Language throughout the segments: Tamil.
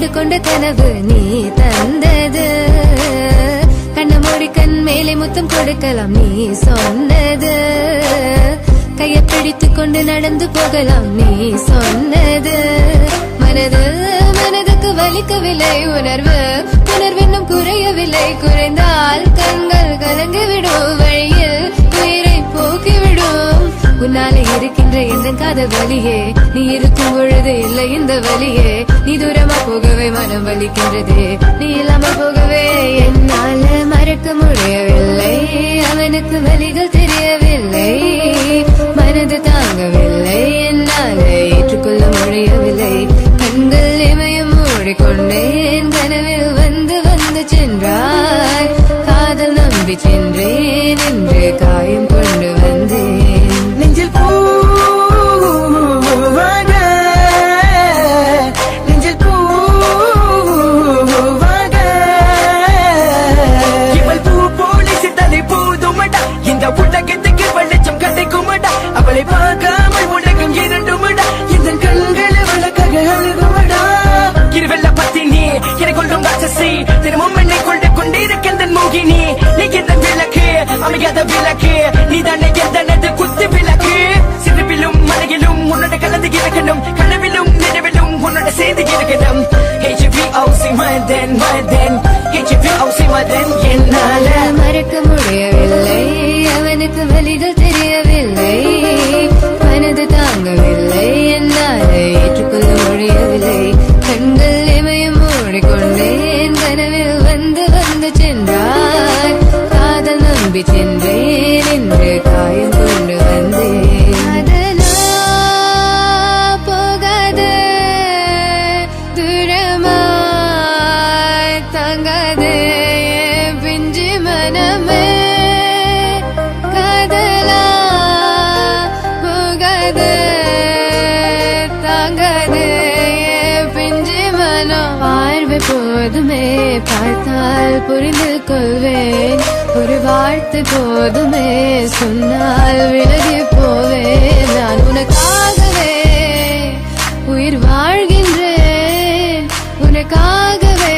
கண்டு கொண்ட கனவு நீ தந்தது. கண்ண மூடி கண் மேலே முத்தம் கொடுக்கலாம் நீ சொன்னது. கையை பிடித்துக் கொண்டு நடந்து போகலாம் நீ சொன்னது. மனதுக்கு வலிக்கவில்லை உணர்வு உணர்வென்னும் குறையவில்லை. குறைந்தால் கண்கள் கலங்கிவிடும் வழியில் உயிரை போக்கிவிடும். உன்னாலே இருக்கின்ற எந்த காதல் வலியே நீ இருக்கும் பொழுது இல்லை இந்த வலியே. நீ தூரமா போகவே மனம் வலிக்கின்றது நீ இல்லாமல் போகவே. என்னால மறக்க முடியவில்லை அவனுக்கு வலிகள் தெரியவில்லை. மனது தாங்கவில்லை என்னால ஏற்றுக்கொள்ள முடியவில்லை. கண்கள் இமயம் மூடிக்கொண்டேன் கனவில் வந்து வந்து சென்றாய். காதல் நம்பி சென்றேன் என்று காயம் கொண்டு வந்தேன். நெஞ்சில் பூவாக நெஞ்சில் பூவாக இவள் பூ போலி சித்தனை போதுமடா. இந்த உலகத்துக்கு வெளிச்சம் கிடைக்குமடா. அவளை பார்க்காமல் உலகம் இரண்டுமடா. இந்த கண்களை வழக்காக அழுகுமடா. இருவெல்ல பத்தி நீ என்னை கொள்ளும் ராட்சசி. தினமும் என்னை கொண்டு கொண்டிருக்கின்ற மோகினி. நீ எந்த விளக்கு அமையாத விளக்கு. நீ தானே எந்தனது குத்து விளக்கு. சிறுவிலும் மலையிலும் உன்னோட கலந்து இருக்கணும். கனவிலும் நினைவிலும் உன்னோட செய்து இருக்கணும். HVOC Madan Madan HVOC Madan. என்னால மறக்க முடியவில்லை அவனுக்கு வலிகள் தெரியவில்லை. மனது தாங்கவில்லை என்னால் ஏற்றுக்கொள்ள முடியவில்லை. கண்கள் இமயம் மூடிக்கொண்டேன் கனவில் வந்து வந்து சென்றாய். காதல் நம்பி சென்றேன் என்று காயம் கொண்டு வந்தேன். அதனால் போகாது தூரமாய் தங்காது பிஞ்சு மனமே. காதலா போகாது தாங்காது பிஞ்சு மனம். பார்வை போதுமே பார்த்தால் புரிந்து கொள்வேன். ஒரு வார்த்தை போதுமே சொன்னால் விலகி போவேன். நான் உனக்காகவே உயிர் வாழ்கின்றேன். உனக்காகவே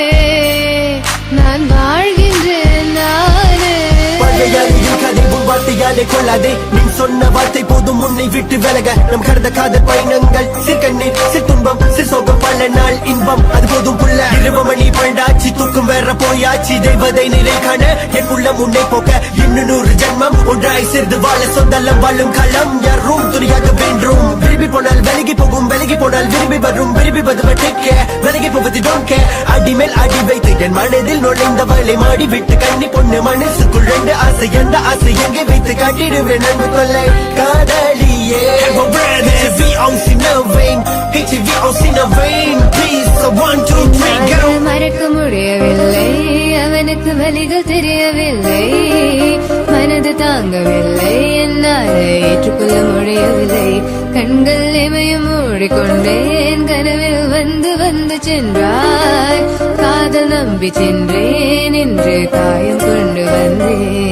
நான் வாழ்கின்றேன். நானே பழையாளியின் கதை உன் வார்த்தையாலே கொள்ளாதே. நீ சொன்ன வார்த்தை போதும் உன்னை விட்டு விலக. நம் கடந்த காதல் பயணங்கள் சிற்கண்ணீர் சிற்துன்பம் சிற்சோகம் பல நாள் இன்பம் அது போதும் புள்ள. 20 மணி பண்டாச்சி தூக்கம் வேற போயாச்சி. தெய்வதை நிலை காண என் உள்ளம் உன்னை போக்க. இன்னும் 100 ஜென்மம் ஒன்றாய் சேர்ந்து வாழ சொந்தலம் வாழும் களம் யாரும் துணியாக வேண்டும். விரும்பி போனால் விலகி போகும் விலகி போனால் விரும்பி வரும் விரும்பி வருவதற்க விலகி போவது don't care. அடி மேல் அடி வைத்து என் மனதில் நுழைந்தவளை மாடி விட்டு கண்ணி பொண்ணு மனசுக்குள் 2 ஆசை. எந்த ஆசை எங்கே வைத்து காட்டிடுவேன் அன்பு கொள்ளை காதலியே. HVOC no vein HVOC no vein please 1 2 3 go. மறக்க முடியவில்லை அவனுக்கு வலிகள் தெரியவில்லை. மனது தாங்கவில்லை என்னால் ஏற்றுக்கொள்ள முடியவில்லை. கண்கள் இமயம் மூடிக்கொண்டேன் கனவில் வந்து வந்து சென்றாய். காதல் நம்பி சென்றேன் என்று காயம் கொண்டு வந்தேன்.